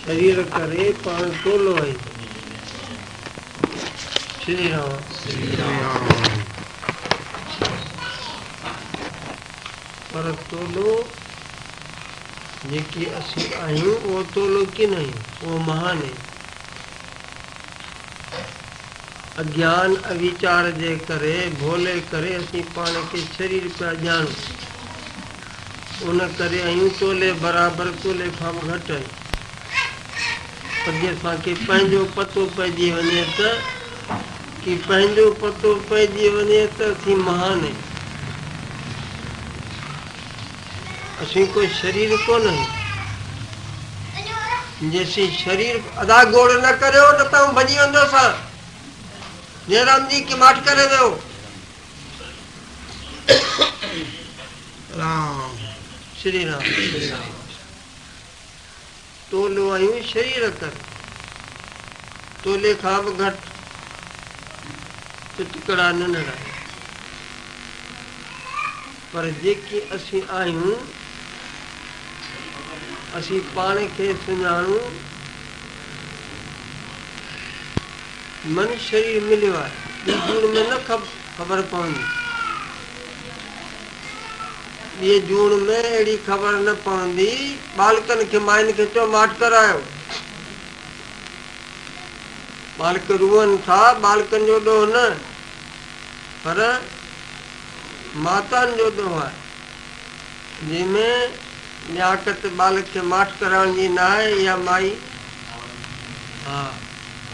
शरीर करे पाण तोलो है। श्री राम। पर तोलो जेकी असी आहियूं वो तोलो की नहीं, वो महान है। अज्ञान अविचार जे करे भोले करे असी पाण के शरीर पिया ॼाणूं, उन करे आहियूं तोले बराबर, तोले खां बि घटि आहियूं। पर जे असांखे पंहिंजो पतो पइजी वञे त, कि पंहिंजो पतो पइजी वञे त असी महान आहियूं। असी कोई शरीर कोन आहियूं। जेसी शरीर अदा गोड़ न करियो न त भॼी वेंदोसां। जयराम जी की माठ करे वियो। राम श्री राम। तोलो आहियूं शरीर कर, तोले खां बि घटि, टुकड़ा नंढड़ा। पर जेकी असी आहियूं, असी पाण खे सुञाणूं। मन शरीर मिलियो आहे, ॿी जूण में न ख़बर पवंदी। ॿिए जूण में अहिड़ी ख़बर न पवंदी। बालकनि खे माइनि खे चओ माठ करायो, बालक रुअनि था, बालकनि जो ॾोह न, पर माताउनि जो ॾोह आहे, जंहिंमें लियाकत बालक खे माठ कराइण जी न आहे। इहा माई हा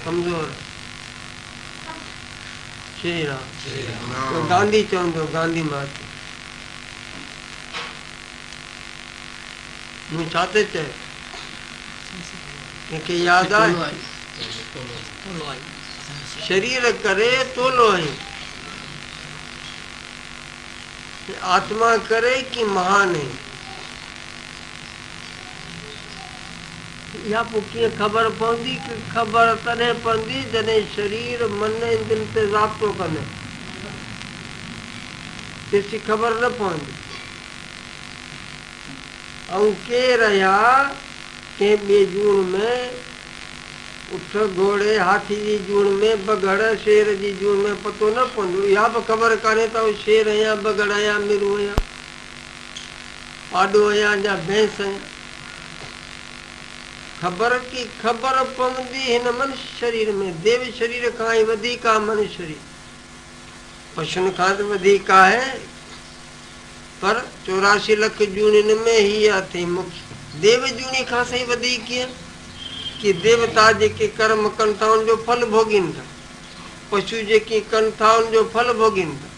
कमज़ोर। श्री राम। गांधी चवंदो, गांधी माता मूं छा थो चए, कंहिंखे यादि आहे? शरीर करे तोलो आहियूं, आत्मा करे कि महान है। या पोइ कीअं ख़बर पवंदी? कि ख़बर तॾहिं पवंदी जॾहिं शरीर मन इंद्रियनि ते ज़ाब्तो कंदे, तेसी ख़बर न पवंदी। ऐं के रहिया कंहिं ॿिए जूण में, उठ घोड़े हाथी जी जूण में, बगड़ शेर जी जूण में पतो न पवंदो। इहा बि ख़बर कान्हे त उहो शेर या बगड़ या मिरू या पाॾो या भैंस या। ख़बर की ख़बर पवंदी हिन मनुष्य शरीर में। देव शरीर खां ई वधीक आहे मनुष्य शरीर, पशुनि खां त वधीक आहे। पर 84 लख जूणियुनि में हीअ अथई मुख्य। देव जूणी खां सही वधीक कीअं? कि देवता जेके कर्म कनि था उनजो फल भोॻीनि था, पशु जेके कनि था उनजो फल भोॻीनि था।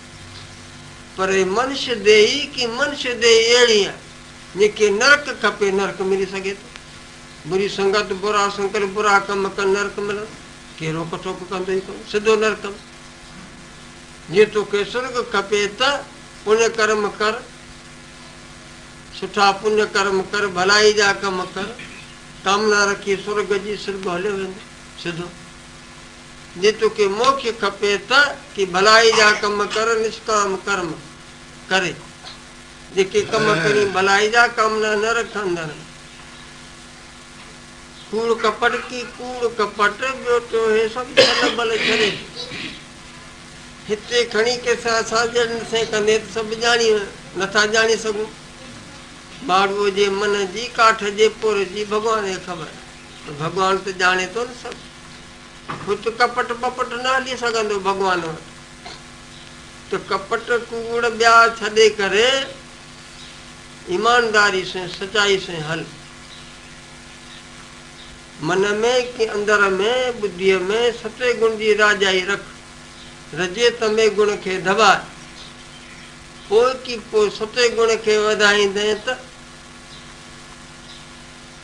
पर मनुष्य देही की मनुष्य देही अहिड़ी आहे जेके नरक खपे नरक मिली सघे थो। बुरी संगत बुरा संकल्प बुरा कम कनि नरक मिलनि, के रोक टोक कंदो ई कोन, सिधो नरक में। जे तोखे स्वर्ग खपे त पुण्य कर्म कर, सुठा पुण्य कर्म कर, भलाई जा कम कर, कामना रखी स्वर्ग जी, स्वर्ग हलियो वेंदो सिधो। जे तोखे मोक्ष खपे त कि भलाई जा कम कर, निष्काम कर्म करे, जेके कम करी भलाई जा, कामना न रख अंदर। कूड़ कपट की कूड़ कपट ॿियो टियों हे सभु छल बल छॾे। हिते खणी कंहिंसां असां जॾहिं कंदे त सभु ॼाणी नथा ॼाणी सघूं। बाड़ूअ जे मन जी काठ जे पुर जी भॻवान खे ख़बर, भॻवान त ॼाणे थो न सभु। खुद कपट बपट न हली सघंदो भॻवान वटि। त कपट कूड़ ॿिया छॾे करे ईमानदारी सां सचाई सां हल। मन में कि अंदर में बुद्धीअ में सते गुण जी राजाई रख, रजे तमे गुण खे दबाए। पोइ की पोइ सते गुण खे वधाईंदे त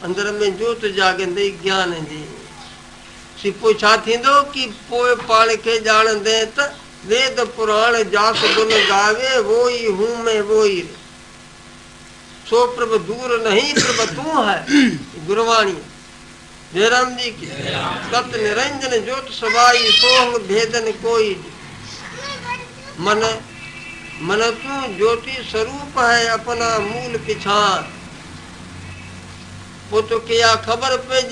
अंदर में जोत जाॻंदे ज्ञान जी। पोइ छा थींदो? कि पोइ पाण खे ॼाणंदे त वेद पुराण जास गुण गावे, वो ही हूं मैं वो ही रे। सो प्रभु दूर नहीं प्रभु तू है, गुरवाणी। जयराम जी की। तत् निरंजन ज्योत सवाई, सोहंग भेदन कोई। मन मन तू ज्योति स्वरूप है, अपना मूल पिछाड़। वो तो क्या खबर पे